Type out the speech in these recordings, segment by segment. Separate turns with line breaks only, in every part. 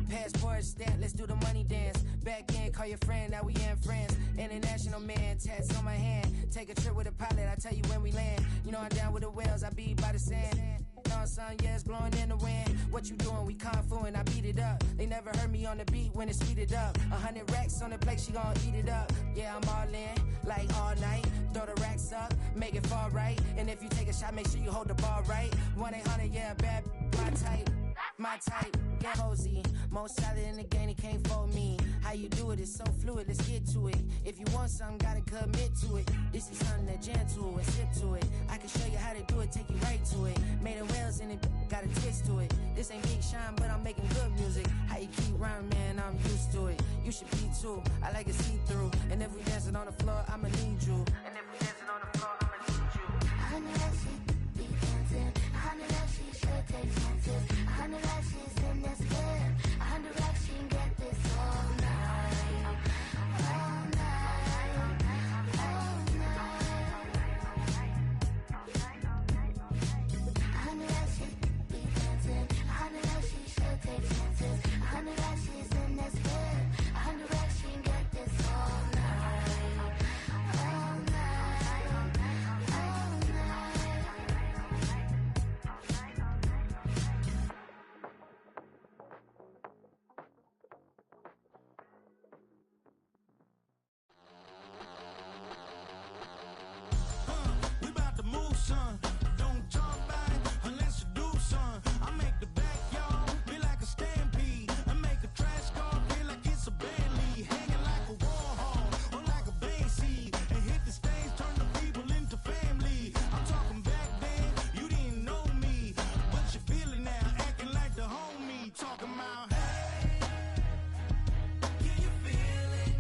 Passport stamp, let's do the money dance. Back in, call your friend, now we in friends. International man, tats on my hand. Take a trip with a pilot, I tell you when we land. You know I'm down with the whales, I be by the sand. On sun, yeah, it's blowing in the wind. What you doing? We kung fu and I beat it up. They never heard me on the beat when it's speeded up. 100 racks on the plate, she gon' eat it up. Yeah, I'm all in, like all night. Throw the racks up, make it fall right. And if you take a shot, make sure you hold the ball right. 1-800, yeah, bad, my type. My type, yeah, Hosey. Most solid in the game, he can't fold me. How you do it, it's so fluid, let's get to it. If you want something, gotta commit to it. This is something that jam to and sip to it. I can show you how to do it, take you right to it. Made of whales in it, got a twist to it. This ain't Big Sean, but I'm making good music. How you keep rhyming, man, I'm used to it. You should be too, I like it see-through. And if we dancing on the floor, I'ma need you. And if we dancing on the floor, I'ma need you.
I know that she be dancing. I know that she should take chances. I know that she's in this bed. I know that she can get this all night. All night. All night. I know that she be dancing. I know that she should take chances. I know that she's in this bed. I know that she can get this all night. All night. All night.
We about to move, son. Don't talk about it unless you do, son. I make the backyard feel like a stampede. I make a trash car feel like it's a Bentley. Hanging like a war hall or like a Banksy. And hit the stage, turn the people into family. I'm talking back then, you didn't know me. But you feel it now, acting like the homie. Talking about, hey, can you feel it?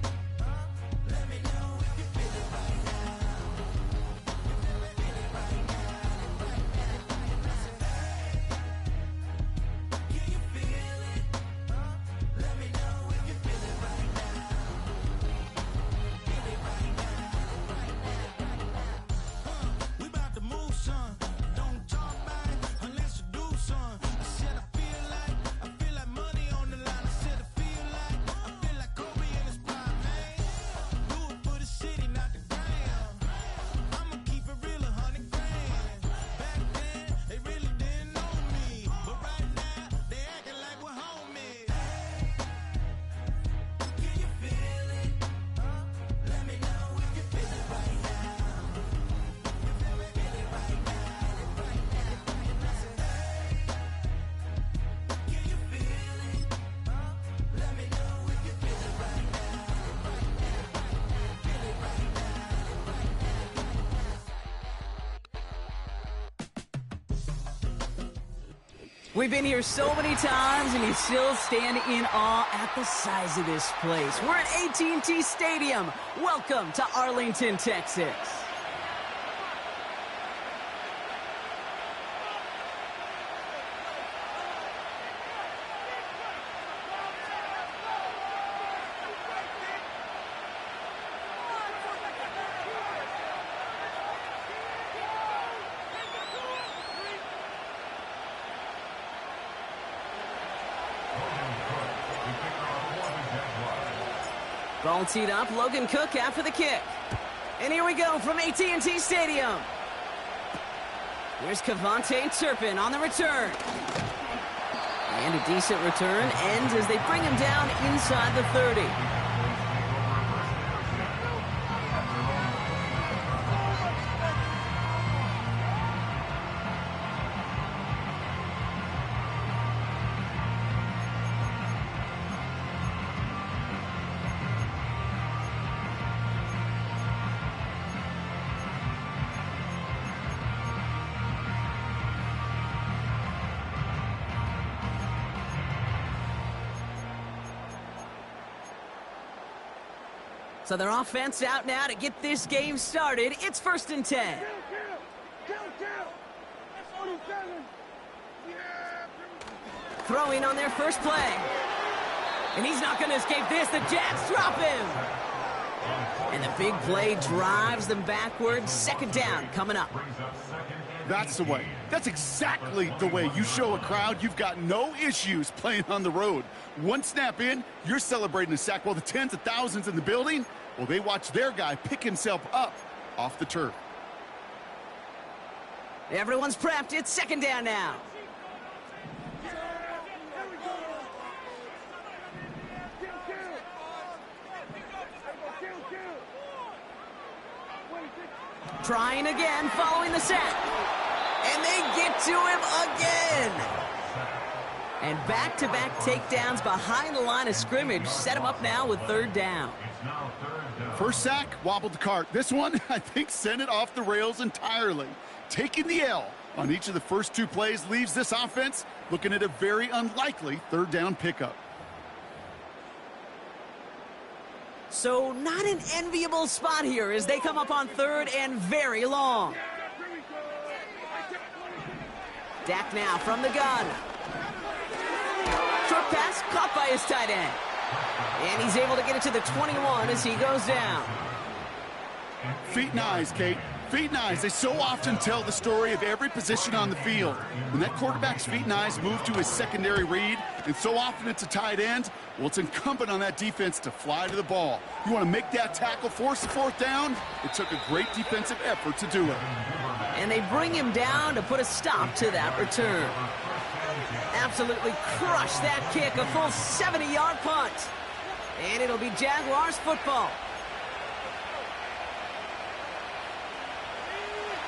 Let me know if you feel it right now. Can you feel it? Let me know if you feel it right now. Feel it right now. We about to move, son. Don't talk about it unless you do, son. I said I feel like money on the line. I said I feel like Kobe in his prime, man. Do it for the city, not the gram. I'ma keep it real, 100 grand. Back then, they really didn't know me. But right now, they acting like we're homies. Can you feel it? Let me know if you feel it right now. Feel it right now. Can you feel it? Let me know if you feel it right now. Feel it right now.
We've been here so many times, and you still stand in awe at the size of this place. We're at AT&T Stadium. Welcome to Arlington, Texas. Ball teed up, Logan Cook after the kick. And here we go from AT&T Stadium. Here's kthe0p on the return. And a decent return ends as they bring him down inside the 30. So their offense out now to get this game started. It's 1st and 10. Throwing on their first play. And he's not going to escape this. The Jets drop him. And the big play drives them backwards. 2nd down coming up.
Brings up 2nd and That's the way. That's exactly the way you show a crowd you've got no issues playing on the road. One snap in, you're celebrating a sack while the tens of thousands in the building, well, they watch their guy pick himself up off the turf.
Everyone's prepped. It's second down now. Trying again, following the sack. And they get to him again. And back-to-back takedowns behind the line of scrimmage set him up now with third down.
First sack, wobbled the cart. This one, I think, sent it off the rails entirely. Taking the L on each of the first two plays leaves this offense looking at a very unlikely third down pickup.
So not an enviable spot here as they come up on third and very long. Dak now from the gun. Short pass caught by his tight end. And he's able to get it to the 21 as he goes down.
Feet and eyes, Kate. Feet and eyes. They so often tell the story of every position on the field. When that quarterback's feet and eyes move to his secondary read, and so often it's a tight end, well, it's incumbent on that defense to fly to the ball. You want to make that tackle, force the fourth down? It took a great defensive effort to do it.
And they bring him down to put a stop to that return. Absolutely crushed that kick, a full 70-yard punt. And it'll be Jaguars football.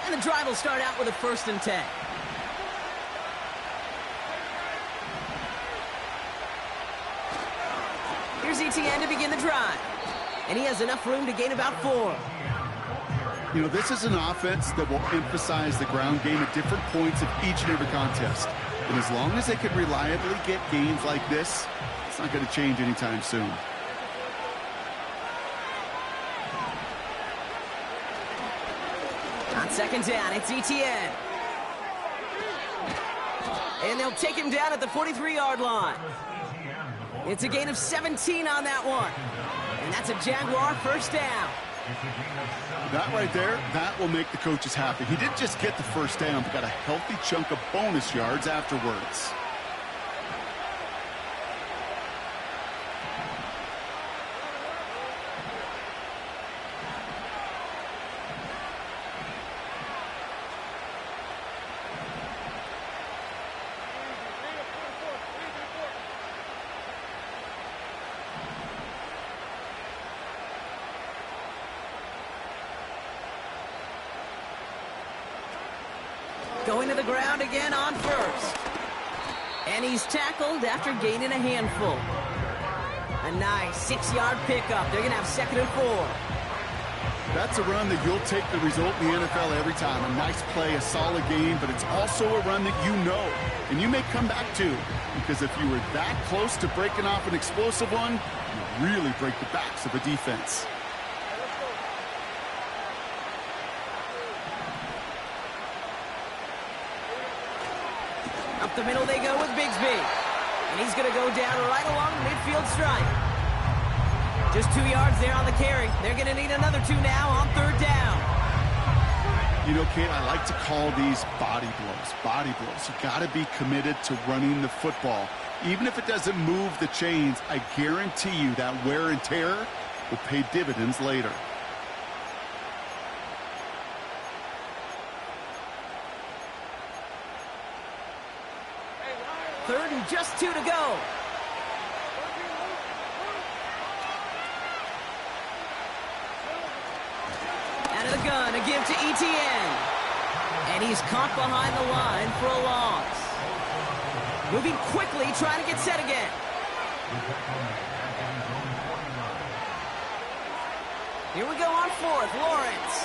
And the drive will start out with a 1st and 10. Here's ETN to begin the drive. And he has enough room to gain about 4.
You know, this is an offense that will emphasize the ground game at different points of each and every contest. And as long as they can reliably get gains like this, it's not going to change anytime soon.
On second down, it's ETN. And they'll take him down at the 43-yard line. It's a gain of 17 on that one. And that's a Jaguar first down.
That right there, that will make the coaches happy. He didn't just get the first down, but got a healthy chunk of bonus yards afterwards.
Going to the ground again on first. And he's tackled after gaining a handful. A nice 6-yard pickup. They're going to have 2nd and 4.
That's a run that you'll take the result in the NFL every time. A nice play, a solid game, but it's also a run that you know. And you may come back to, because if you were that close to breaking off an explosive one, you really break the backs of a defense.
Up the middle they go with Bigsby. And he's going to go down right along the midfield stripe. Just 2 yards there on the carry. They're going to need another 2 now on third down.
You know, Kate, I like to call these body blows. Body blows. You got to be committed to running the football. Even if it doesn't move the chains, I guarantee you that wear and tear will pay dividends later.
Third and just 2 to go. Out of the gun, a give to ETN. And he's caught behind the line for a loss. Moving quickly, trying to get set again. Here we go on 4th, Lawrence.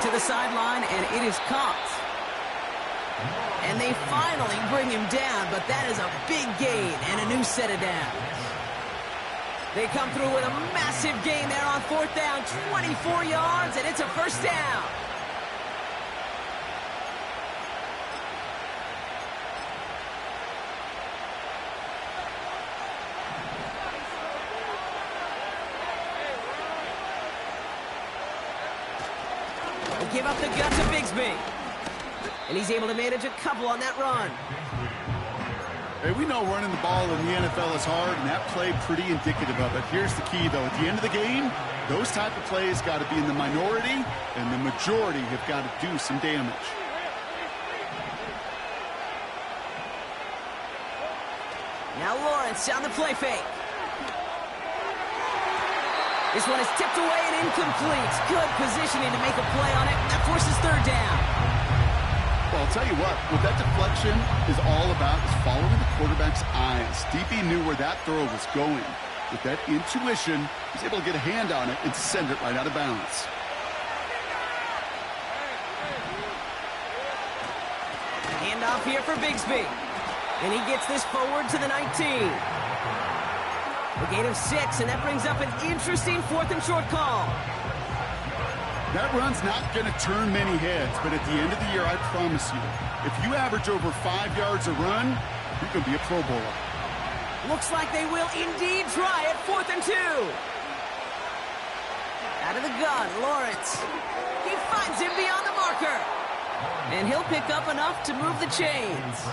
To the sideline, and it is caught. And they finally bring him down, but that is a big gain and a new set of downs. They come through with a massive gain there on 4th down, 24 yards, and it's a first down. They'll give up the gut to Bigsby. And he's able to manage a couple on that run.
Hey, we know running the ball in the NFL is hard, and that play pretty indicative of it. Here's the key, though. At the end of the game, those type of plays got to be in the minority, and the majority have got to do some damage.
Now Lawrence on the play fake. This one is tipped away and incomplete. Good positioning to make a play on it. That forces third down.
Well, I'll tell you what that deflection is all about is following the quarterback's eyes. DB knew where that throw was going. With that intuition, he's able to get a hand on it and send it right out of bounds.
Hand off here for Bigsby. And he gets this forward to the 19. A gain of 6, and that brings up an interesting 4th and short call.
That run's not going to turn many heads, but at the end of the year, I promise you, if you average over 5 yards a run, you're going to be a Pro Bowler.
Looks like they will indeed try it. 4th and 2. Out of the gun, Lawrence. He finds him beyond the marker. And he'll pick up enough to move the chains.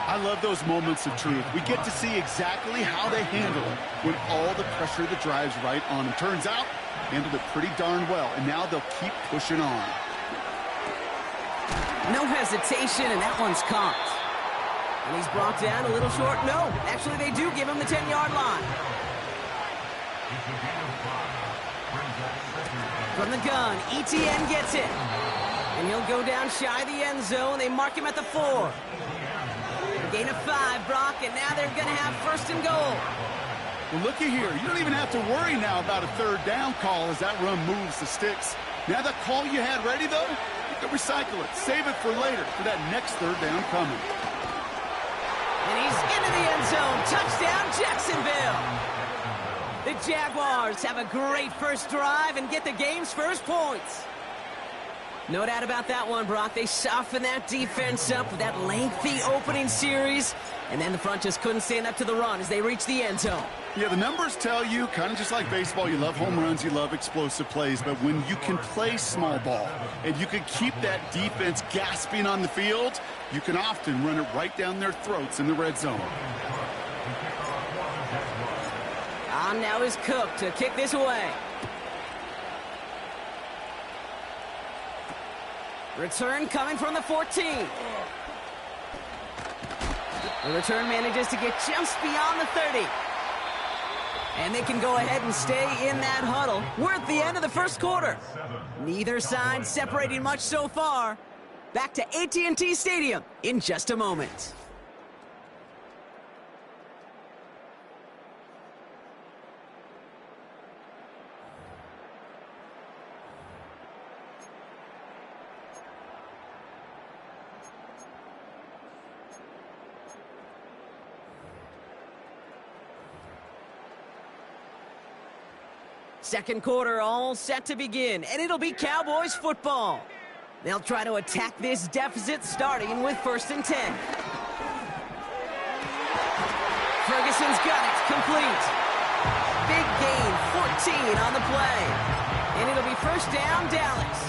I love those moments of truth. We get to see exactly how they handle it when all the pressure that drives right on them. Turns out, handled it pretty darn well, and now they'll keep pushing on.
No hesitation, and that one's caught. And he's brought down a little short. No, actually they do give him the 10-yard line. From the gun, ETN gets it. And he'll go down shy of the end zone. They mark him at the 4. Gain of 5, Brock, and now they're going to have 1st and goal.
Well, looky here. You don't even have to worry now about a third down call as that run moves the sticks. Now that call you had ready, though, you can recycle it. Save it for later for that next third down coming.
And he's into the end zone. Touchdown, Jacksonville. The Jaguars have a great first drive and get the game's first points. No doubt about that one, Brock. They softened that defense up with that lengthy opening series, and then the front just couldn't stand up to the run as they reached the end zone.
Yeah, the numbers tell you, kind of just like baseball, you love home runs, you love explosive plays, but when you can play small ball and you can keep that defense gasping on the field, you can often run it right down their throats in the red zone.
On now is Cook to kick this away. Return coming from the 14. The return manages to get just beyond the 30. And they can go ahead and stay in that huddle. We're at the end of the first quarter. Neither side separating much so far. Back to AT&T Stadium in just a moment. Second quarter all set to begin, and it'll be Cowboys football. They'll try to attack this deficit starting with 1st and 10. Ferguson's got it, complete. Big gain, 14 on the play. And it'll be 1st down, Dallas.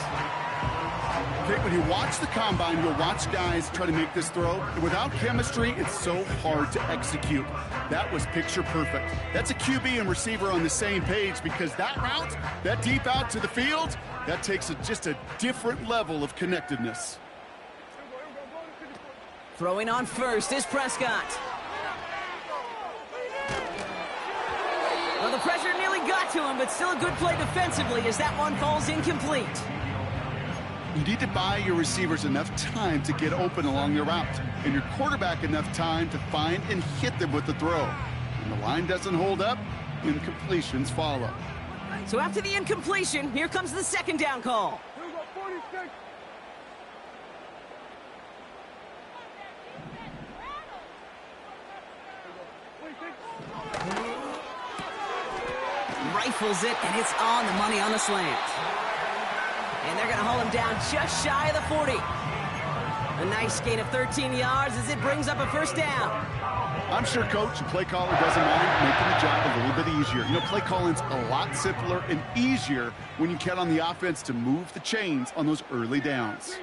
Okay, when you watch the combine, you'll watch guys try to make this throw. Without chemistry, it's so hard to execute. That was picture perfect. That's a QB and receiver on the same page because that route, that deep out to the field, that takes just a different level of connectedness.
Throwing on first is Prescott. Well, the pressure nearly got to him, but still a good play defensively as that one falls incomplete.
You need to buy your receivers enough time to get open along their route, and your quarterback enough time to find and hit them with the throw. When the line doesn't hold up, incompletions follow.
So after the incompletion, here comes the 2nd down call. Rifles it, and it's on the money on the slant. And they're going to haul him down just shy of the 40. A nice gain of 13 yards as it brings up a first down.
I'm sure coach and play caller doesn't mind making the job a little bit easier. You know, play calling's a lot simpler and easier when you count on the offense to move the chains on those early downs.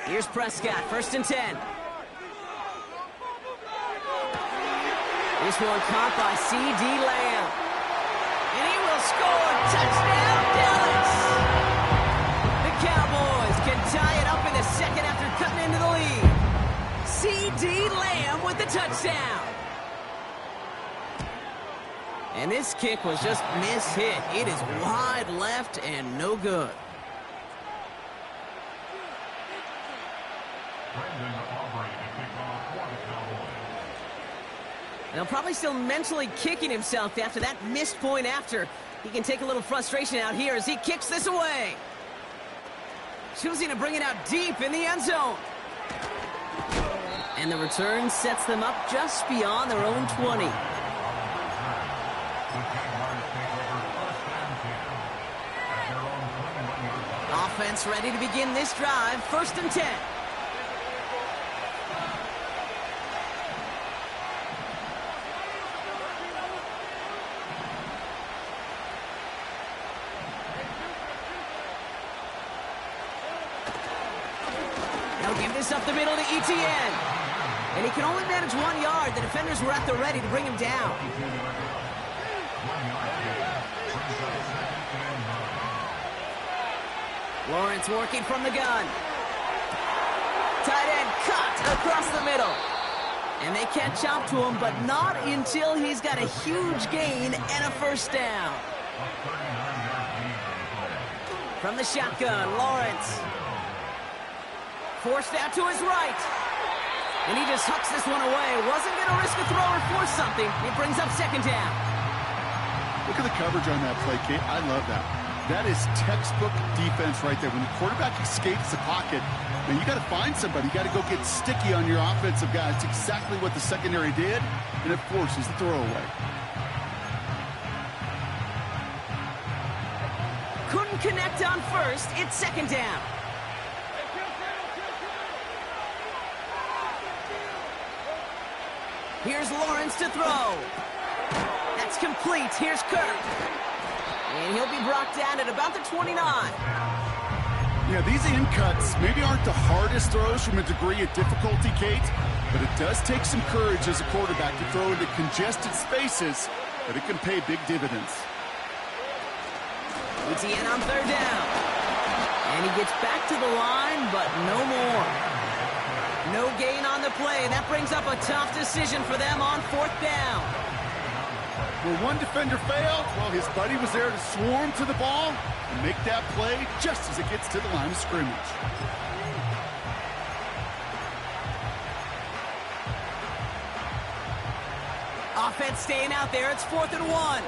Here's Prescott, 1st and 10. This one caught by C.D. Lamb. And he will score. Touchdown, Dallas! The Cowboys can tie it up in the second after cutting into the lead. C.D. Lamb with the touchdown. And this kick was just mishit. It is wide left and no good. They'll probably still mentally kicking himself after that missed point after. He can take a little frustration out here as he kicks this away. Choosing to bring it out deep in the end zone. And the return sets them up just beyond their own 20. Offense ready to begin this drive, 1st and 10. Up the middle to ETN. And he can only manage 1 yard. The defenders were at the ready to bring him down. Lawrence working from the gun. Tight end cut across the middle. And they catch up to him, but not until he's got a huge gain and a first down. From the shotgun, Lawrence. Forced out to his right. And he just hucks this one away. Wasn't going to risk a throw or force something. It brings up 2nd down.
Look at the coverage on that play, Kate. I love that. That is textbook defense right there. When the quarterback escapes the pocket, man, you got to find somebody. You got to go get sticky on your offensive guy. It's exactly what the secondary did, and it forces the throwaway.
Couldn't connect on first. It's 2nd down. Here's Lawrence to throw. That's complete. Here's Kirk. And he'll be brought down at about the 29.
Yeah, these in cuts maybe aren't the hardest throws from a degree of difficulty, Kate, but it does take some courage as a quarterback to throw into congested spaces, but it can pay big dividends.
ETN on 3rd down. And he gets back to the line, but no more. No gain on the play, and that brings up a tough decision for them on 4th down.
Well, one defender failed. Well, his buddy was there to swarm to the ball and make that play just as it gets to the line of scrimmage.
Offense staying out there. It's 4th and 1.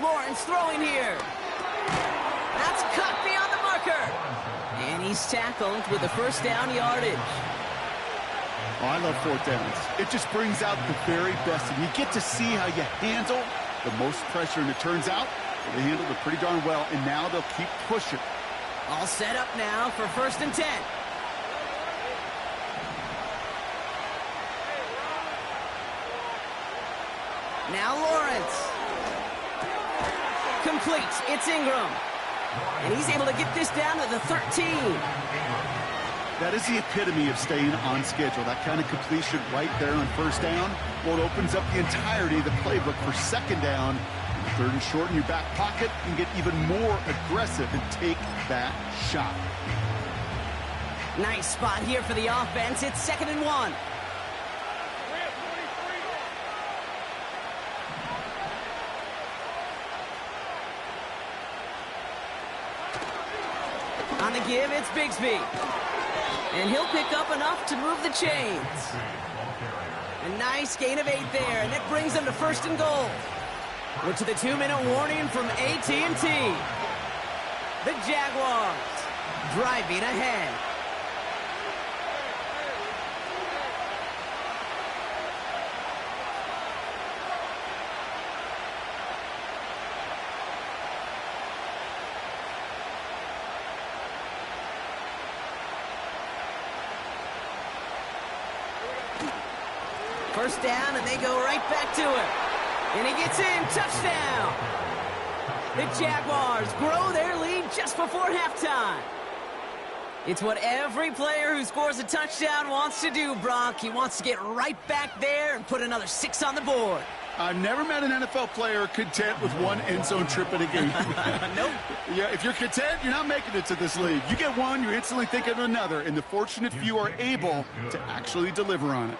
Lawrence throwing here. That's cut beyond the marker. And he's tackled with the first down yardage.
Oh, I love 4th downs. It just brings out the very best. And you get to see how you handle the most pressure. And it turns out they handled it pretty darn well. And now they'll keep pushing.
All set up now for 1st and 10. Now Lawrence. Complete. It's Ingram. And he's able to get this down to the 13.
That is the epitome of staying on schedule. That kind of completion right there on 1st down. Well, it opens up the entirety of the playbook for 2nd down. 3rd and short in your back pocket and get even more aggressive and take that shot.
Nice spot here for the offense. It's 2nd and 1. On the give, it's Bigsby. And he'll pick up enough to move the chains. A nice gain of 8 there, and that brings them to 1st and goal. We're to the 2-minute warning from AT&T. The Jaguars driving ahead. First down, and they go right back to it. And he gets in, touchdown. The Jaguars grow their lead just before halftime. It's what every player who scores a touchdown wants to do, Brock. He wants to get right back there and put another 6 on the board.
I've never met an NFL player content with one end zone trip in a game.
Nope.
Yeah, if you're content, you're not making it to this league. You get one, you're instantly thinking of another, and the fortunate few are able to actually deliver on it.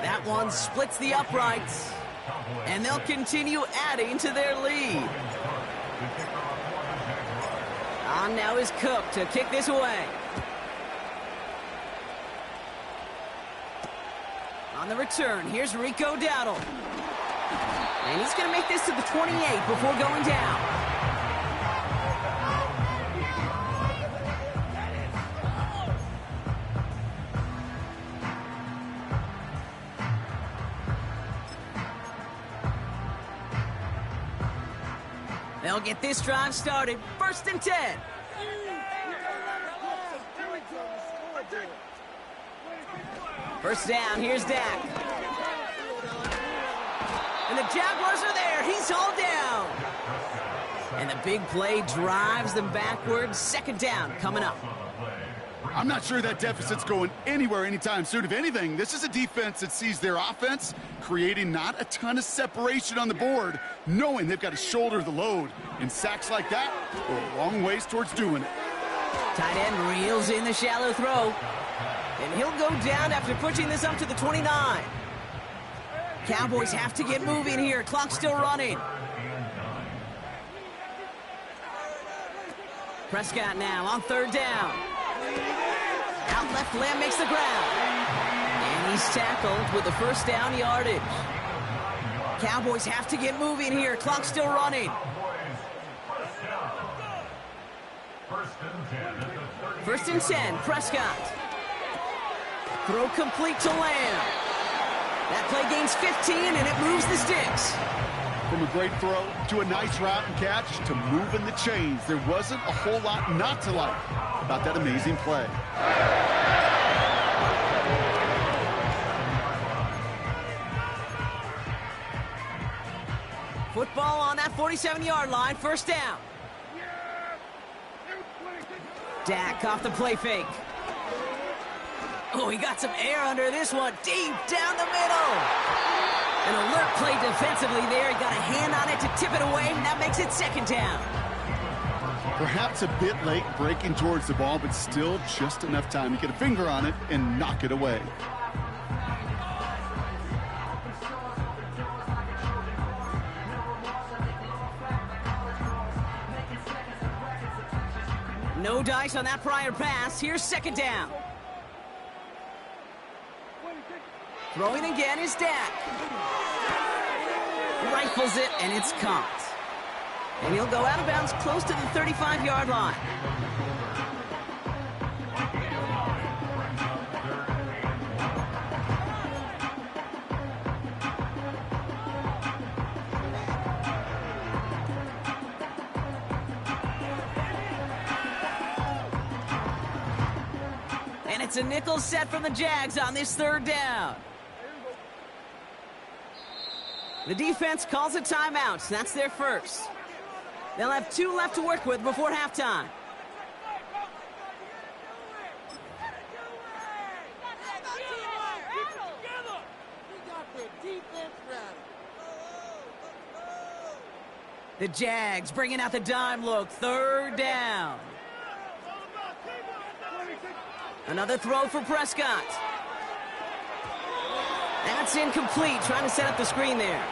That one splits the uprights, and they'll continue adding to their lead. On now is Cook to kick this away. On the return, here's Rico Dowdle. And he's going to make this to the 28 before going down. They'll get this drive started. 1st and 10. First down, here's Dak. And the Jaguars are there. He's hauled down. And the big play drives them backwards. 2nd down coming up.
I'm not sure that deficit's going anywhere anytime soon. If anything, this is a defense that sees their offense creating not a ton of separation on the board, knowing they've got to shoulder the load. And sacks like that go a long ways towards doing it.
Tight end reels in the shallow throw. And he'll go down after pushing this up to the 29. Cowboys have to get moving here. Clock's still running. Prescott now on 3rd down. Out left, Lamb makes the ground. And he's tackled with the 1st down yardage. Cowboys have to get moving here. Clock's still running. 1st and 10, Prescott. Throw complete to Lamb. That play gains 15, and it moves the sticks.
From a great throw to a nice route and catch to moving the chains, there wasn't a whole lot not to like about that amazing play.
Football on that 47-yard line, 1st down. Dak off the play fake. Oh, he got some air under this one, deep down the middle. An alert play defensively there. He got a hand on it to tip it away, and that makes it 2nd down.
Perhaps a bit late breaking towards the ball, but still just enough time to get a finger on it and knock it away.
No dice on that prior pass. Here's 2nd down. Throwing again is Dak. Rifles it, and it's caught. And he'll go out of bounds close to the 35-yard line. And it's a nickel set from the Jags on this 3rd down. The defense calls a timeout. That's their first. They'll have 2 left to work with before halftime. The Jags bringing out the dime look. 3rd down. Another throw for Prescott. That's incomplete, trying to set up the screen there.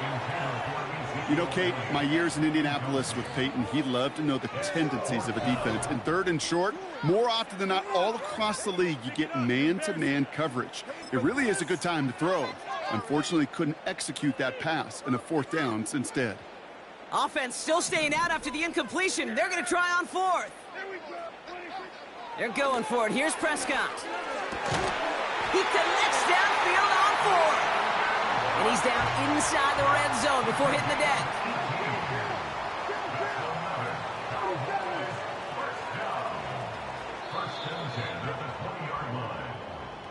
You know, Kate, my years in Indianapolis with Peyton, he loved to know the tendencies of a defense. In 3rd and short, more often than not, all across the league, you get man-to-man coverage. It really is a good time to throw. Unfortunately, couldn't execute that pass, and a fourth down instead.
Offense still staying out after the incompletion. They're going to try on fourth. They're going for it. Here's Prescott. He connects downfield on fourth. And he's down inside the red zone before hitting the deck.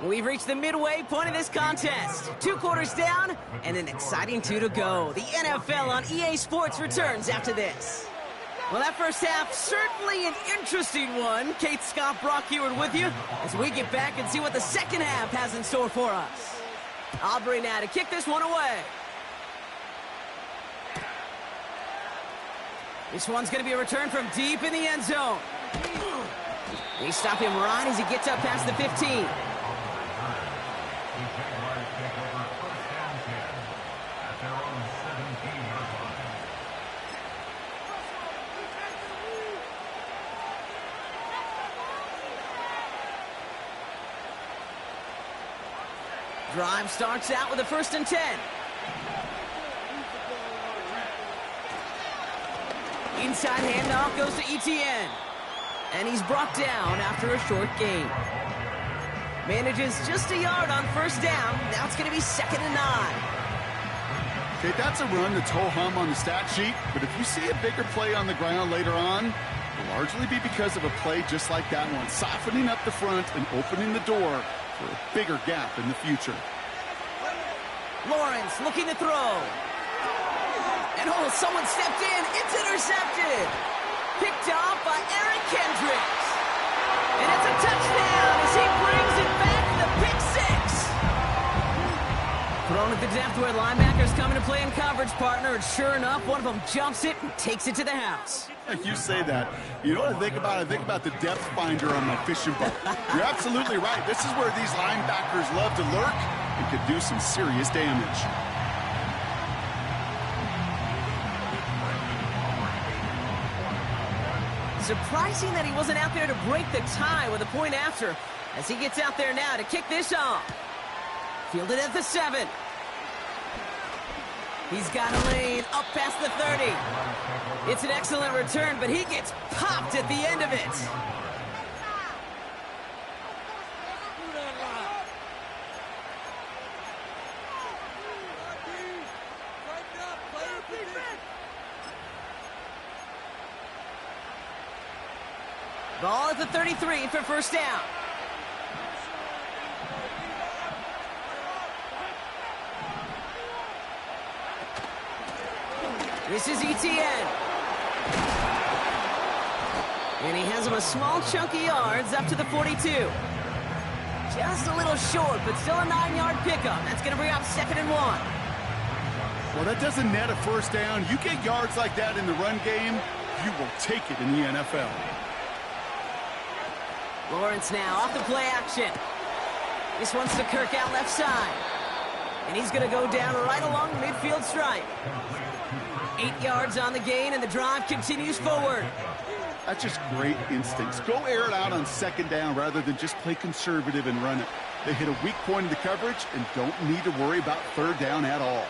We've reached the midway point of this contest. 2 quarters down and an exciting 2 to go. The NFL on EA Sports returns after this. Well, that first half, certainly an interesting one. Kate Scott, Brock Heward with you as we get back and see what the second half has in store for us. Aubrey now to kick this one away. This one's going to be a return from deep in the end zone. They stop him right as he gets up past the 15. Drive starts out with a 1st and 10. Inside handoff goes to Etienne. And he's brought down after a short gain. Manages just a yard on 1st down. Now it's going to be 2nd and 9.
Okay, that's a run that's ho-hum on the stat sheet, but if you see a bigger play on the ground later on, it'll largely be because of a play just like that one, softening up the front and opening the door for a bigger gap in the future.
Lawrence looking to throw. And someone stepped in. It's intercepted. Picked off by Eric Kendricks. And it's a touchdown as he brings it back, the pick 6. Thrown at the depth where linebackers come into play in coverage, partner, and sure enough, one of them jumps it and takes it to the house.
You say that. You know what I think about? I think about the depth finder on my fishing boat. You're absolutely right. This is where these linebackers love to lurk and could do some serious damage.
Surprising that he wasn't out there to break the tie with a point after, as he gets out there now to kick this off. Fielded at the 7. He's got a lane up past the 30. It's an excellent return, but he gets popped at the end of it. Ball at the 33 for 1st down. This is Etienne. And he has him a small chunk of yards up to the 42. Just a little short, but still a 9-yard pickup. That's going to bring up 2nd and 1.
Well, that doesn't net a 1st down. You get yards like that in the run game, you will take it in the NFL.
Lawrence now off the play action. This one's to Kirk out left side. And he's going to go down right along the midfield stripe. 8 yards on the gain, and the drive continues forward.
That's just great instincts. Go air it out on 2nd down rather than just play conservative and run it. They hit a weak point in the coverage and don't need to worry about 3rd down at all.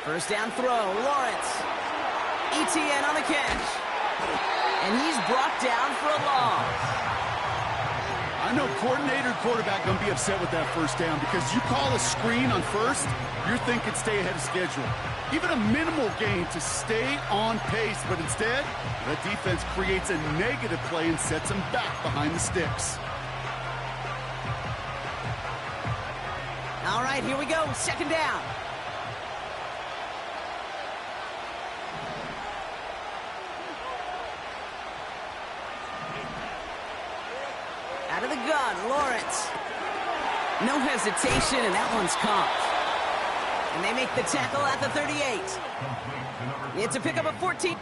1st down throw, Lawrence. Etienne on the catch. And he's brought down for a loss.
I know coordinator and quarterback going to be upset with that 1st down because you call a screen on 1st, you're thinking stay ahead of schedule. Even a minimal gain to stay on pace, but instead, that defense creates a negative play and sets them back behind the sticks.
All right, here we go, 2nd down. Out of the gun, Lawrence. No hesitation, and that one's caught. And they make the tackle at the 38. It's a pickup of 14.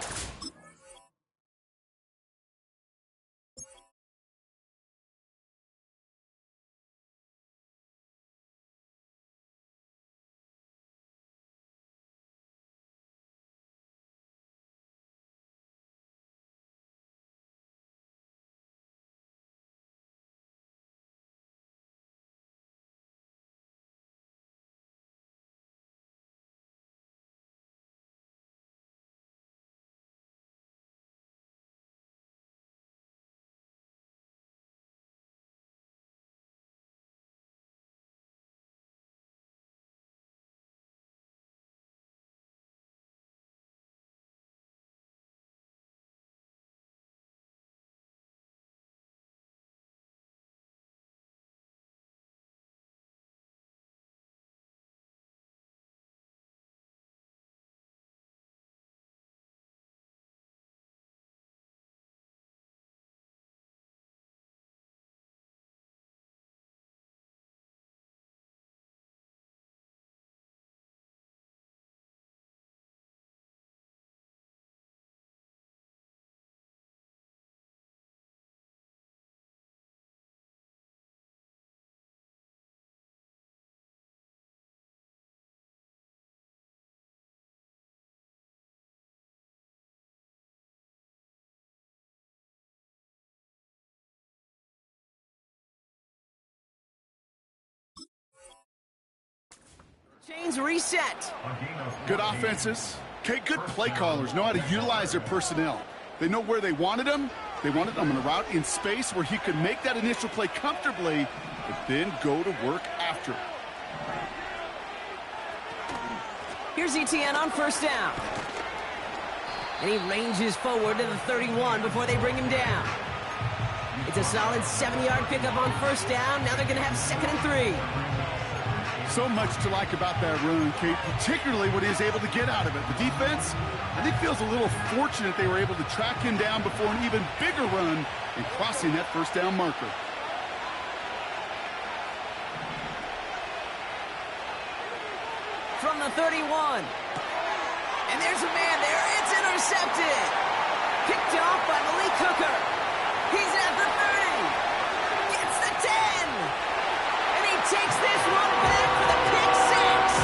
Chains reset.
Good offenses. Okay, good play callers know how to utilize their personnel. They know where they wanted him. They wanted him on a route in space where he could make that initial play comfortably, but then go to work after.
Here's ETN on first down. And he ranges forward to the 31 before they bring him down. It's a solid 7-yard pickup on first down. Now they're going to have 2nd and 3.
So much to like about that run, Kate, particularly what he was able to get out of it. The defense, I think, feels a little fortunate they were able to track him down before an even bigger run and crossing that first down marker.
From the 31. And there's a man there. It's intercepted. Picked off by Malik Hooker. He's at the 30. Gets the 10. And he takes this one back for the pick 6.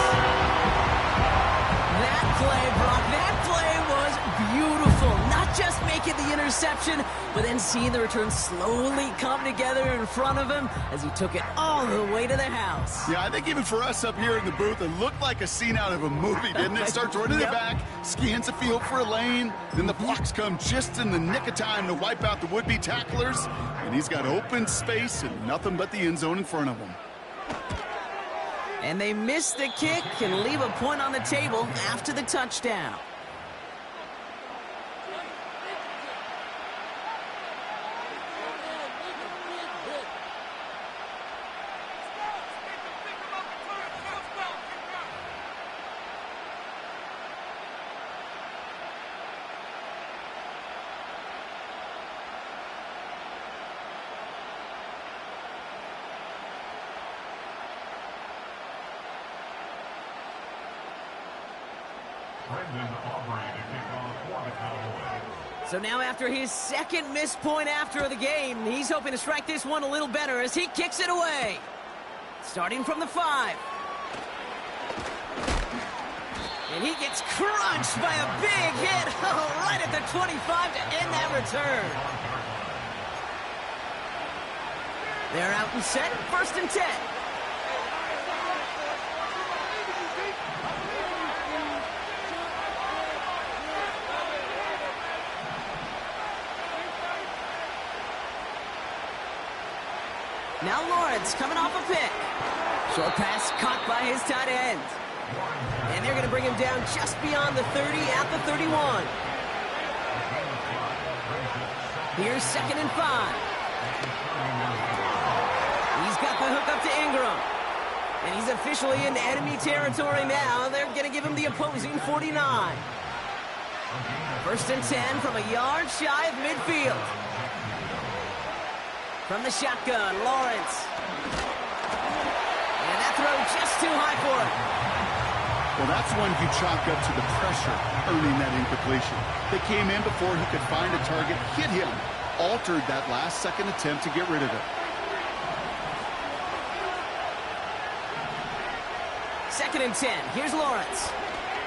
That play, Brock, that play was beautiful. Not just making the interception, but then seeing the return slowly come together in front of him as he took it all the way to the house.
Yeah, I think even for us up here in the booth, it looked like a scene out of a movie, didn't it? Starts running
Yep.
the back, scans the field for a lane, then the blocks come just in the nick of time to wipe out the would-be tacklers, and he's got open space and nothing but the end zone in front of him.
And they miss the kick and leave a point on the table after the touchdown. So now after his 2nd missed point after the game, he's hoping to strike this one a little better as he kicks it away. Starting from the 5. And he gets crunched by a big hit right at the 25 to end that return. They're out and set, 1st and 10. Now Lawrence coming off a pick. Short pass caught by his tight end. And they're going to bring him down just beyond the 30 at the 31. Here's 2nd and 5. He's got the hook up to Ingram. And he's officially in enemy territory now. They're going to give him the opposing 49. 1st and 10 from a yard shy of midfield. From the shotgun, Lawrence. And that throw just too high for him.
Well, that's one you chalk up to the pressure earning that incompletion. They came in before he could find a target, hit him, altered that last second attempt to get rid of it.
2nd and 10. Here's Lawrence.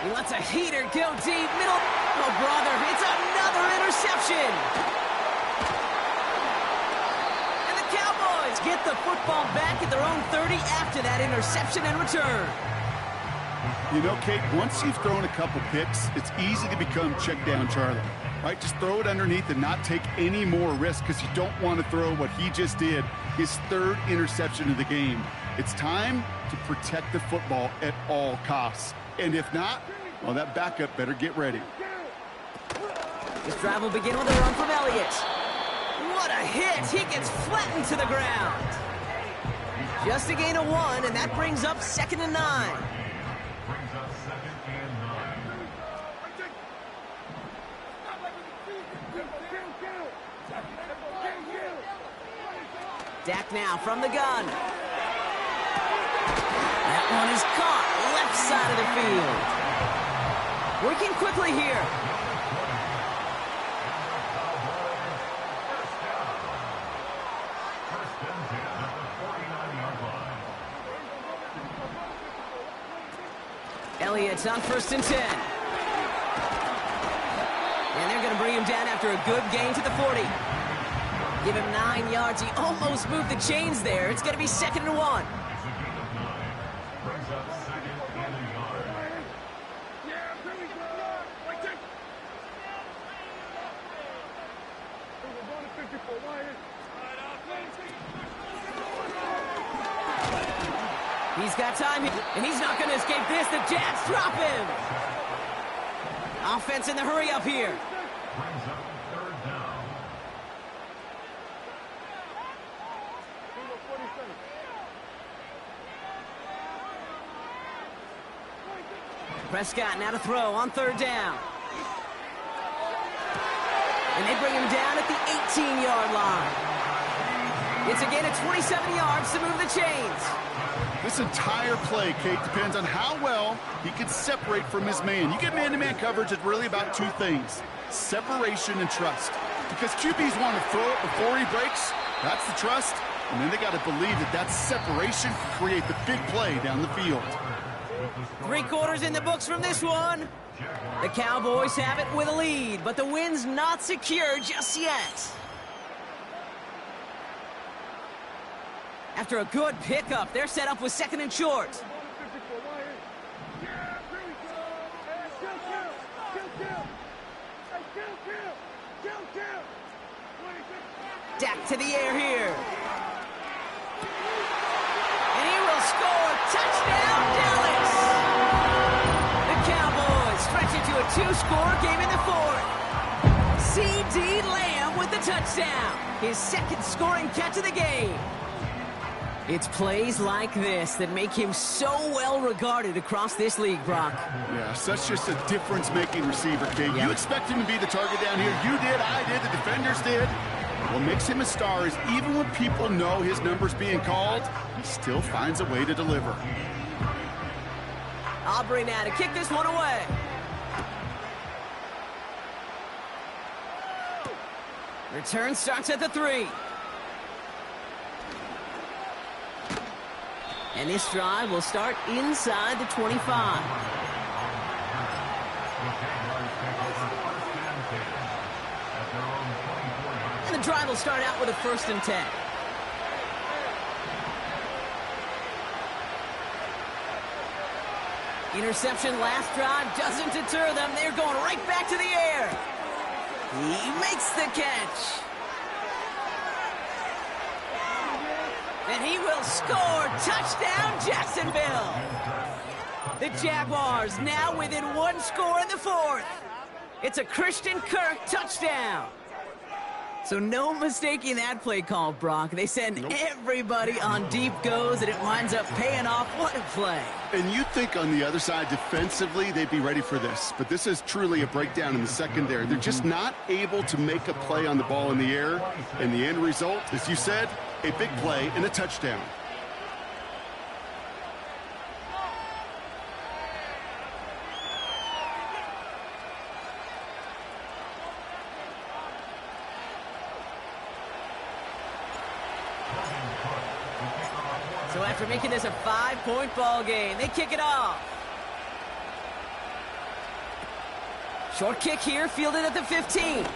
He lets a heater go deep. Middle. Oh, brother. It's another interception. And the Cowboys get the football back at their own 30 after that interception and return.
You know, Kate, once you've thrown a couple picks, it's easy to become check down Charlie, right? Just throw it underneath and not take any more risk because you don't want to throw what he just did, his 3rd interception of the game. It's time to protect the football at all costs. And if not, well, that backup better get ready.
This drive will begin with a run from Elliott. What a hit! He gets flattened to the ground. Just a gain of 1, and that brings up 2nd and 9. Dak now from the gun. That one is caught left side of the field. Working quickly here. Elliott's on 1st and 10. And they're going to bring him down after a good gain to the 40. Give him 9 yards. He almost moved the chains there. It's going to be 2nd and 1. He's got time, and he's not going to escape this. The Jets drop him. Offense in the hurry up here.
Brings up third down.
Prescott now to throw on third down. And they bring him down at the 18-yard line. It's again at 27 yards to move the chains.
This entire play, Kate, depends on how well he can separate from his man. You get man-to-man coverage, it's really about two things: separation and trust. Because QBs want to throw it before he breaks. That's the trust. And then they got to believe that that separation can create the big play down the field.
3 quarters in the books from this one. The Cowboys have it with a lead, but the win's not secure just yet. After a good pickup, they're set up with second and short. Dak to the air here. And he will score. Touchdown, Dallas! The Cowboys stretch it to a 2-score game in the fourth. C.D. Lamb with the touchdown. His second scoring catch of the game. It's plays like this that make him so well regarded across this league, Brock.
Yeah, such just a difference-making receiver, Kate.
Yeah.
You expect him to be the target down here. You did, I did, the defenders did. What makes him a star is even when people know his number's being called, he still finds a way to deliver.
Aubrey now to kick this one away. Return starts at the 3. And this drive will start inside the 25. And the drive will start out with a 1st and 10. Interception last drive doesn't deter them. They're going right back to the air. He makes the catch. And he will score. Touchdown, Jacksonville. The Jaguars now within 1 score in the fourth. It's a Christian Kirk touchdown. So no mistaking that play call, Brock. They send everybody on deep goes, and it winds up paying off. What a play.
And you'd think on the other side, defensively, they'd be ready for this. But this is truly a breakdown in the secondary. They're just not able to make a play on the ball in the air. And the end result, as you said, a big play and a touchdown.
So after making this a 5-point ball game, they kick it off. Short kick here, fielded at the 15.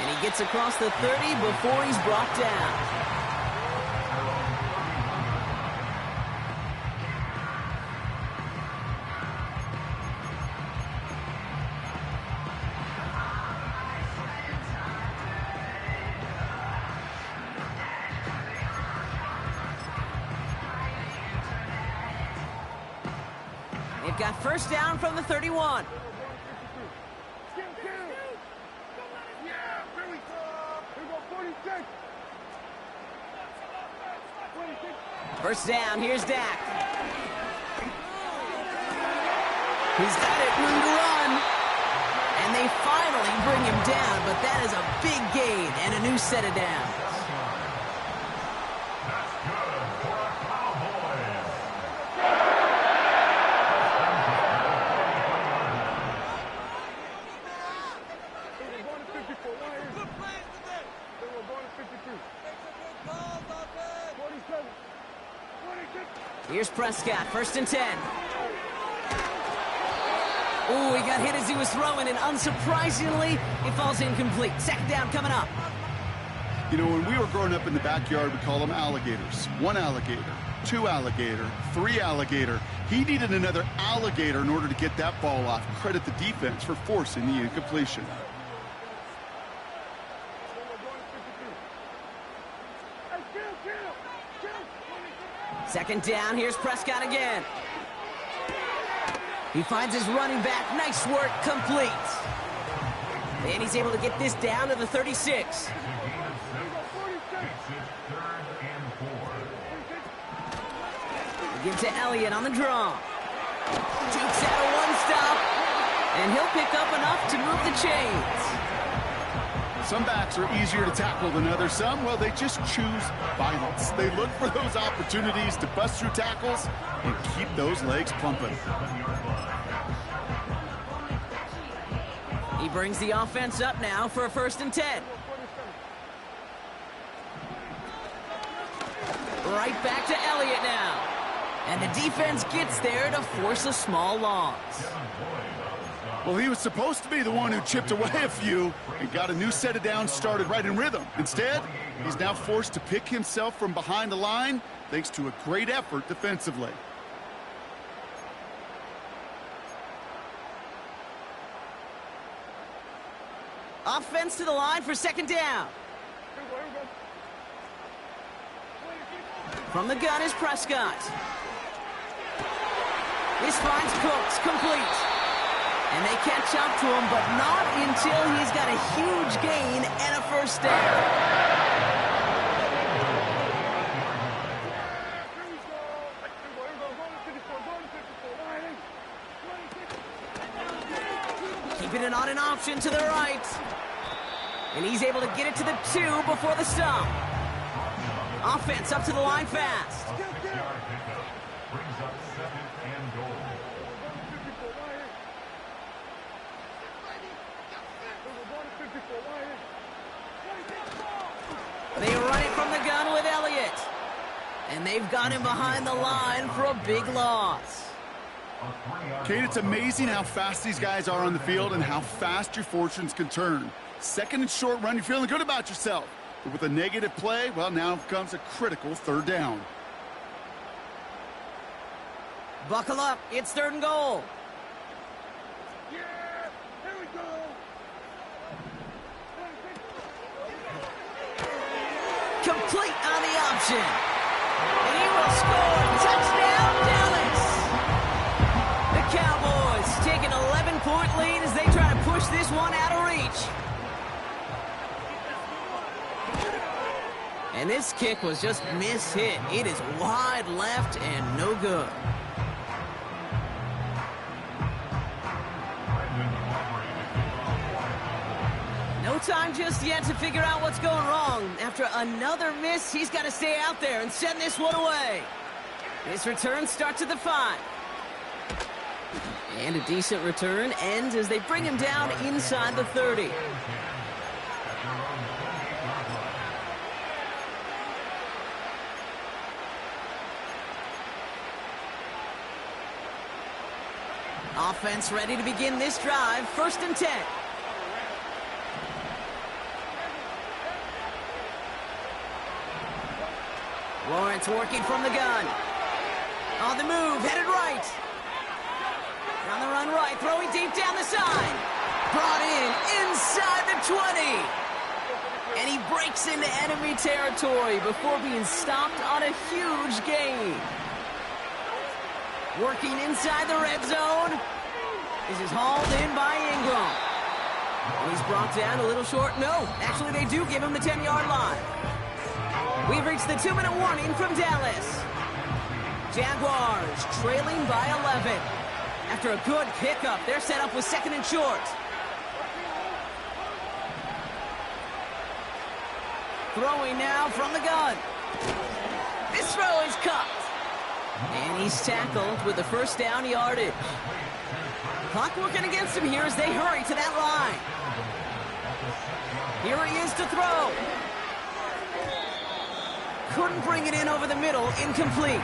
And he gets across the 30 before he's brought down. They've got first down from the 31. First down, here's Dak. He's got it, room to run. And they finally bring him down, but that is a big gain and a new set of downs. Here's Prescott, first and 10. Ooh, he got hit as he was throwing, and unsurprisingly, he falls incomplete. Second down coming up.
You know, when we were growing up in the backyard, we call them alligators. 1 alligator, 2 alligator, 3 alligator. He needed another alligator in order to get that ball off. Credit the defense for forcing the incompletion.
Second down, here's Prescott again. He finds his running back. Nice work, complete. And he's able to get this down to the 36. Give to Elliott on the draw. Jukes out a one-stop, and he'll pick up enough to move the chains.
Some backs are easier to tackle than others. Some, well, they just choose violence. They look for those opportunities to bust through tackles and keep those legs pumping.
He brings the offense up now for a 1st and 10. Right back to Elliott now. And the defense gets there to force a small loss.
Well, he was supposed to be the one who chipped away a few and got a new set of downs started right in rhythm. Instead, he's now forced to pick himself from behind the line thanks to a great effort defensively.
Offense to the line for 2nd down. From the gun is Prescott. This finds Cooks, complete. And they catch up to him, but not until he's got a huge gain and a 1st down. Keeping it on an option to the right. And he's able to get it to the 2 before the stop. Offense up to the line fast. They run it from the gun with Elliott. And they've got him behind the line for a big loss.
Kate, it's amazing how fast these guys are on the field and how fast your fortunes can turn. 2nd and short run, you're feeling good about yourself. But with a negative play, well, now comes a critical 3rd down.
Buckle up, it's 3rd and goal.
Yeah, here we go.
Complete on the option. And he will score. Touchdown, Dallas. The Cowboys take an 11-point lead as they try to push this one out of reach. And this kick was just miss-hit. It is wide left and no good. No time just yet to figure out what's going wrong. After another miss, he's got to stay out there and send this one away. His return starts at the 5. And a decent return ends as they bring him down inside the 30. Offense ready to begin this drive. 1st and 10. Lawrence working from the gun. On the move, headed right. On the run right, throwing deep down the side. Brought in inside the 20. And he breaks into enemy territory before being stopped on a huge gain. Working inside the red zone. This is hauled in by Ingram. And he's brought down a little short. No, actually they do give him the 10-yard line. We've reached the 2-minute warning from Dallas. Jaguars trailing by 11. After a good pickup, they're set up with 2nd and short. Throwing now from the gun. This throw is caught. And he's tackled with the 1st down yardage. Clock working against him here as they hurry to that line. Here he is to throw. Couldn't bring it in over the middle, incomplete.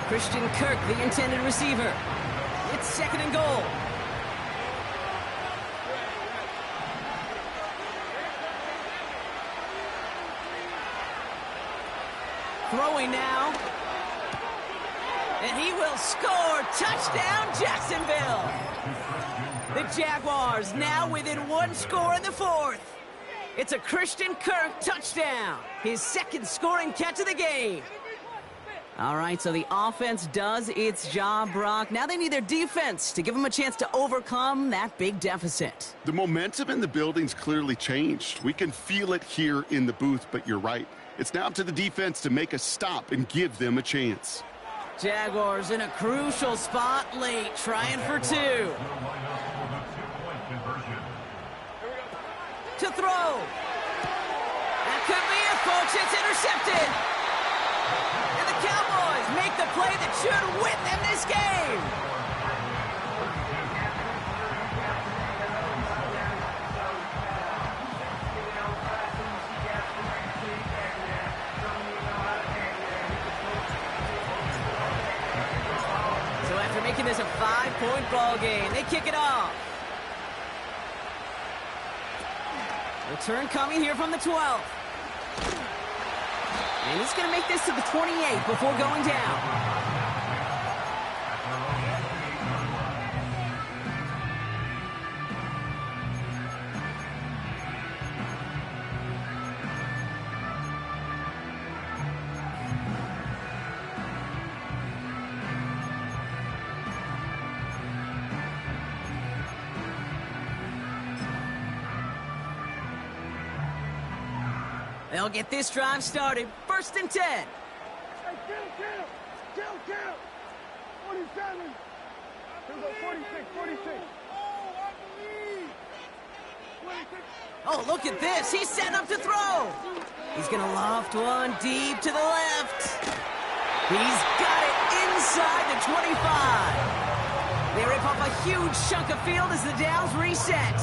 Christian Kirk, the intended receiver. It's 2nd and goal. Throwing now. And he will score. Touchdown, Jacksonville. The Jaguars now within 1 score in the 4th. It's a Christian Kirk touchdown. His second scoring catch of the game. All right, so the offense does its job, Brock. Now they need their defense to give them a chance to overcome that big deficit.
The momentum in the building's clearly changed. We can feel it here in the booth, but you're right. It's now up to the defense to make a stop and give them a chance.
Jaguars in a crucial spot late, trying for two. To throw. That could be it, folks. It's intercepted. And the Cowboys make the play that should win them this game. So after making this a 5-point ball game, they kick it off. Return coming here from the 12. And he's going to make this to the 28 before going down. They'll get this drive started. 1st and 10.
Hey, count. 47. Here we go, 46. Oh, I believe. 26.
Oh, look at this. He's set up to throw. He's going to loft one deep to the left. He's got it inside the 25. They rip off a huge chunk of field as the downs reset.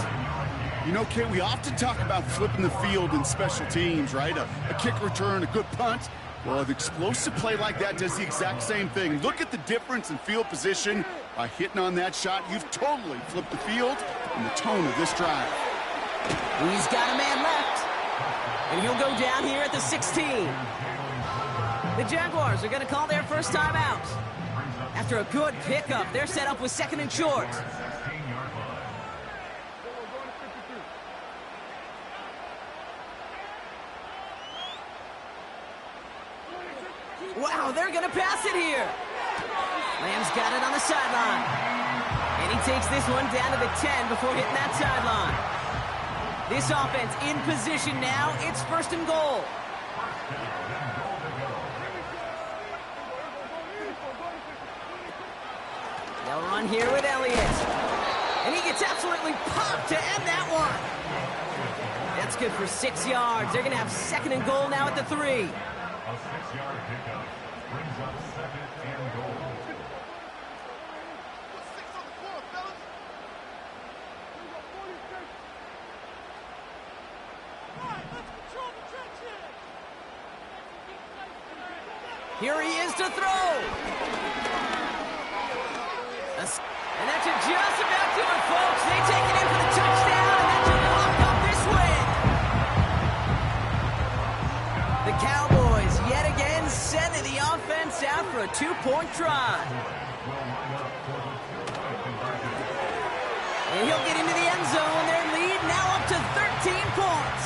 You know, Kate, we often talk about flipping the field in special teams, right? A kick return, a good punt. Well, an explosive play like that does the exact same thing. Look at the difference in field position. By hitting on that shot, you've totally flipped the field and the tone of this drive.
He's got a man left. And he'll go down here at the 16. The Jaguars are going to call their first time out. After a good pickup, they're set up with 2nd and short. Wow, they're going to pass it here. Lamb's got it on the sideline. And he takes this one down to the 10 before hitting that sideline. This offense in position now. It's 1st and goal. They'll run here with Elliott. And he gets absolutely popped to end that one. That's good for 6 yards. They're going to have 2nd and goal now at the 3.
A 6-yard pickup brings up 2nd and goal.
Here he is to throw. And that should just about do it, folks. They take it in for the touchdown, and that should lock up this win. The Cowboys, yet again, sending the offense out for a 2-point drive. And he'll get into the end zone. Their lead now up to 13 points.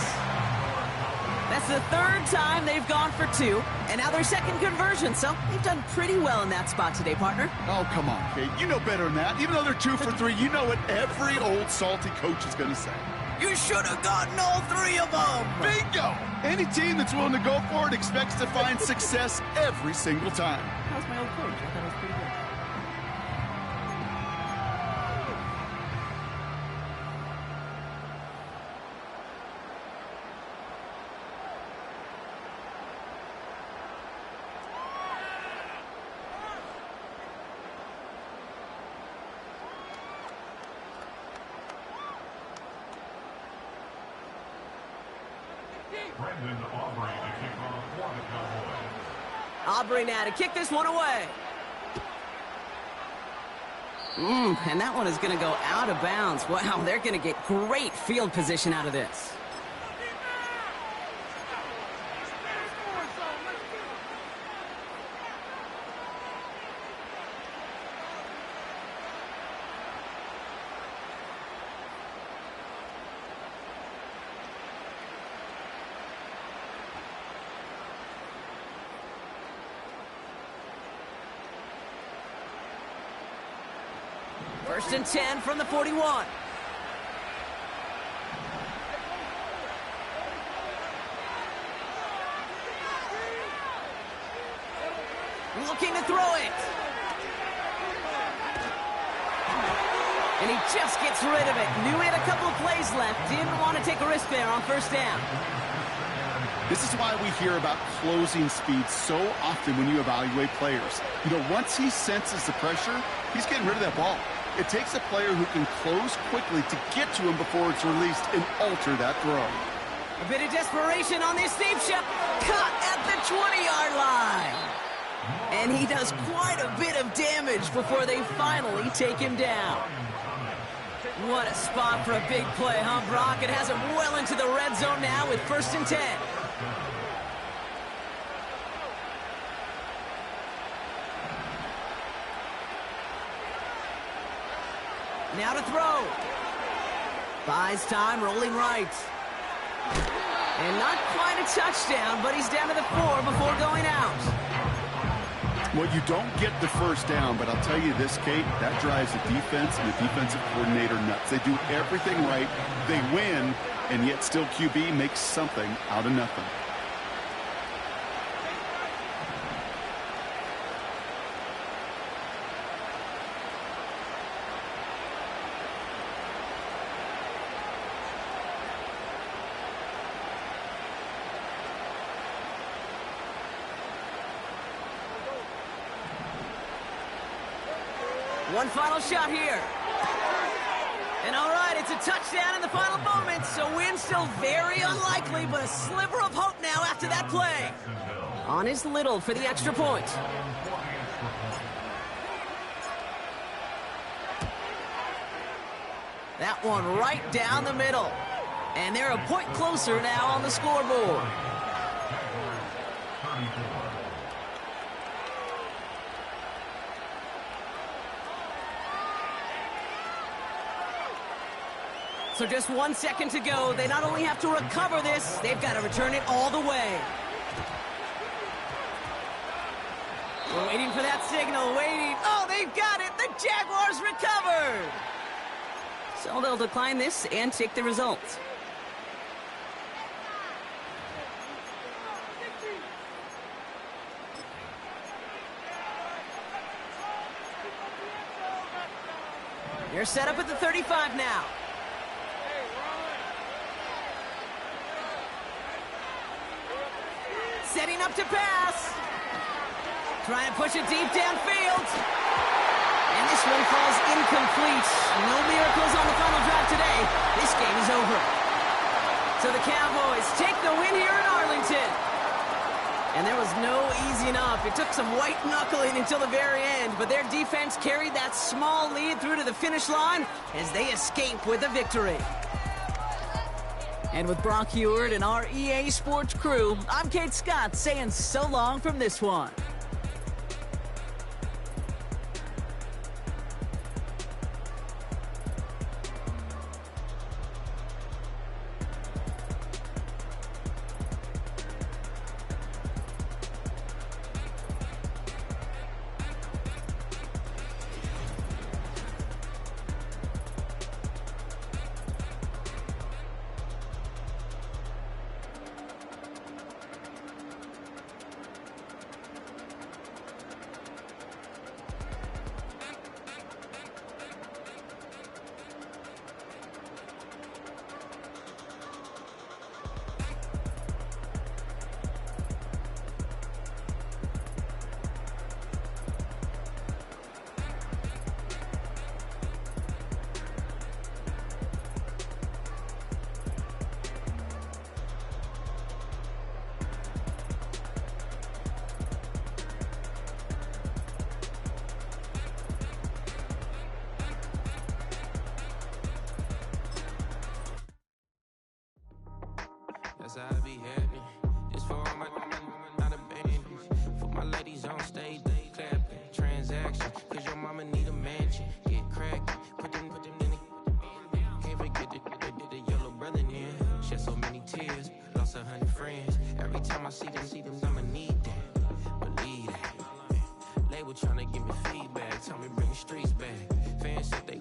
That's the 3rd time they've gone for 2, and now their 2nd conversion, so they've done pretty well in that spot today, partner.
Oh, come on, Kate. You know better than that. Even though they're 2 for 3, you know what every old salty coach is going to say.
You should have gotten all 3 of them.
Bingo! Any team that's willing to go for it expects to find success every single time.
That was my old coach. I thought it was pretty good.
Brendan Aubrey to kick off for the Cowboys.
Aubrey now to kick this one away. And that one is going to go out of bounds. Wow, they're going to get great field position out of this. First and 10 from the 41. Looking to throw it. And he just gets rid of it. Knew he had a couple of plays left. Didn't want to take a risk there on first down.
This is why we hear about closing speed so often when you evaluate players. You know, once he senses the pressure, he's getting rid of that ball. It takes a player who can close quickly to get to him before it's released and alter that throw.
A bit of desperation on this deep shot. Cut at the 20-yard line. And he does quite a bit of damage before they finally take him down. What a spot for a big play, huh, Brock? It has him well into the red zone now with first and 10. Now to throw. Buys time, rolling right. And not quite a touchdown, but he's down to the 4 before going out.
Well, you don't get the first down, but I'll tell you this, Kate, that drives the defense and the defensive coordinator nuts. They do everything right, they win, and yet still QB makes something out of nothing.
One final shot here. And all right, it's a touchdown in the final moments, so win still very unlikely, but a sliver of hope now after that play. On is Little for the extra point. That one right down the middle. And they're a point closer now on the scoreboard. So just 1 second to go. They not only have to recover this, they've got to return it all the way. We're waiting for that signal, waiting. Oh, they've got it. The Jaguars recovered. So they'll decline this and take the results. You're set up at the 35 now. Setting up to pass. Trying to push it deep downfield. And this one falls incomplete. No miracles on the final drive today. This game is over. So the Cowboys take the win here in Arlington. And there was no easing up. It took some white knuckling until the very end, but their defense carried that small lead through to the finish line as they escape with a victory. And with Brock Heward and our EA Sports crew, I'm Kate Scott saying so long from this one.
That's how I be happening. This for all my not abandoned. For my ladies on stage, they clapping. Transaction, cause your mama need a mansion. Get cracked, put them in the. Can't forget the yellow brother in. Shed so many tears, lost 100 friends. Every time I see them, I'ma need that. Believe that. Label trying to give me feedback, tell me bring the streets back. Fans said they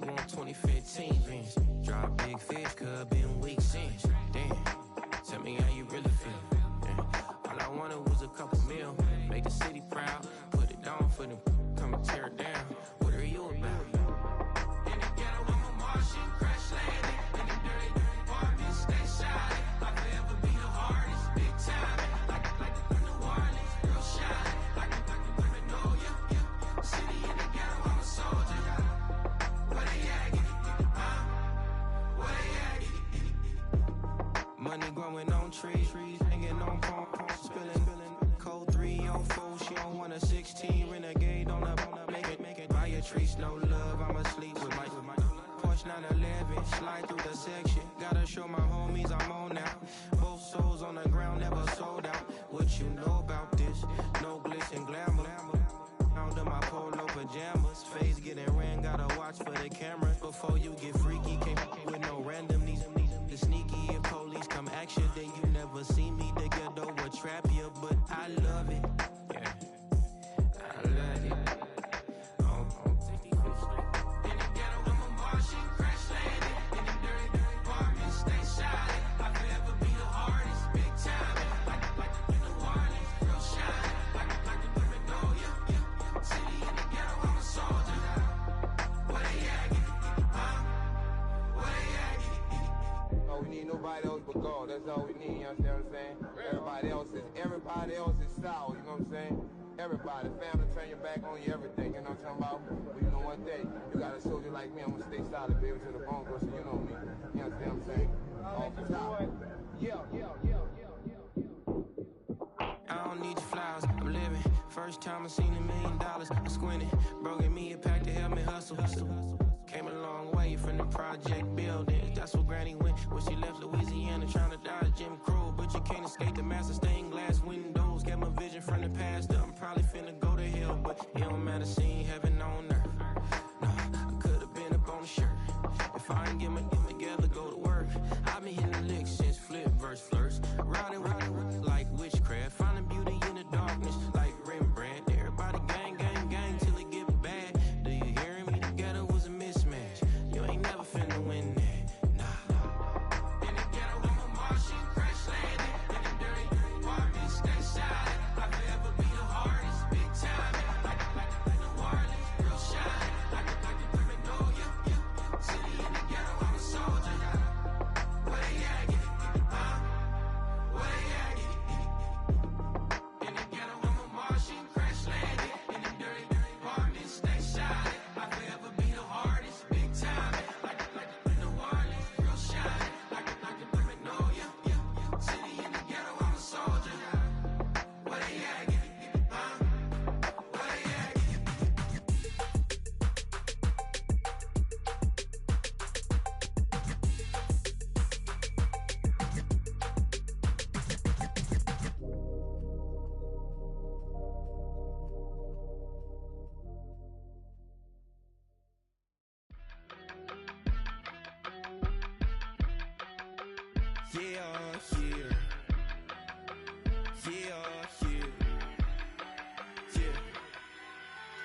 Beatrice, no love, I'ma sleep with my Porsche 911, slide through the section. Gotta show my homies I'm on now. Both souls on the ground, never sold out. What you know about this? No glitz and glamour. Under my polo pajamas, face getting ran, gotta watch for the cameras. Before you get freaky, can't with no random. These sneaky, if police come ask you, then you never see me. The ghetto will trap you, but I love it. Yeah, I love it. In the ghetto, I'm a Martian, crash landed. In the dirty apartment, stay silent. I forever be the hardest, big time. Like the New Orleans, real shine. Like the women know you. City in the ghetto, I'm a soldier. Where they at? Where they at?
Oh, we need nobody else but God. That's all we need, you understand what I'm saying? Everybody else is sour, you know what I'm saying? Everybody, family, turn your back on you, everything, you know what I'm talking about? But you know one thing, you got a soldier like me, I'm gonna stay solid, baby, to the bone, bro, so you know me. You understand what I'm saying? Off the top.
I don't need your flowers, I'm living. First time I seen $1 million, I squinted. Bro gave me a pack to help me hustle. Came a long way from the project buildings. That's where Granny went when she left Louisiana, trying to dodge Jim Crow. But you can't escape the master stained glass windows. Got my vision from the past. I'm probably finna go to hell, but it don't matter, seeing heaven on earth. No, I could've been up on the shirt. If I ain't get my together, go to work. I've been hitting the licks since flip verse flirts. Riding like witchcraft, finding beauty in the darkness like Rembrandt. Everybody gang, gang, gang till it get bad. Do you hear me? The ghetto was a mismatch. You ain't never finna win that. Nah. In the ghetto, I'm a Martian, crash landed. In the dirty apartment, stay silent. I forever be the hardest, big time. Like New Orleans, real shine. Like the women know you. City in the ghetto, I'm a soldier. Where they at? Where they at? In the ghetto, I'm a Martian, crash landed. In the dirty apartment, stay silent. I forever be the hardest, big time. Like New Orleans, real shine. Like the women know you. City in the ghetto, I'm a soldier. Where they at? Where they at?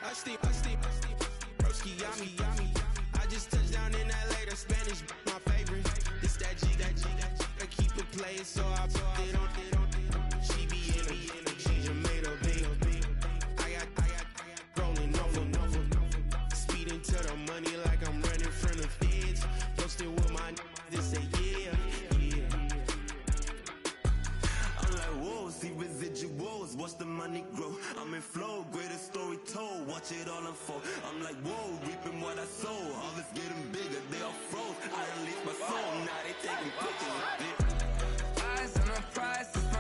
I stay, broski, yummy. I just touched down in LA, the Spanish, my favorite. This that G, I keep it playing, so I put it on. She be in it, she just made a big. I got rolling over. Speeding to the money like I'm running from the feds. Posted with my this say yeah. I'm like, whoa, see residuals, watch the money grow. I'm in flow, greatest story told, watch it all unfold. I'm like, whoa, reaping what I sow. All this getting bigger, they all froze. I release my soul, now they taking pictures.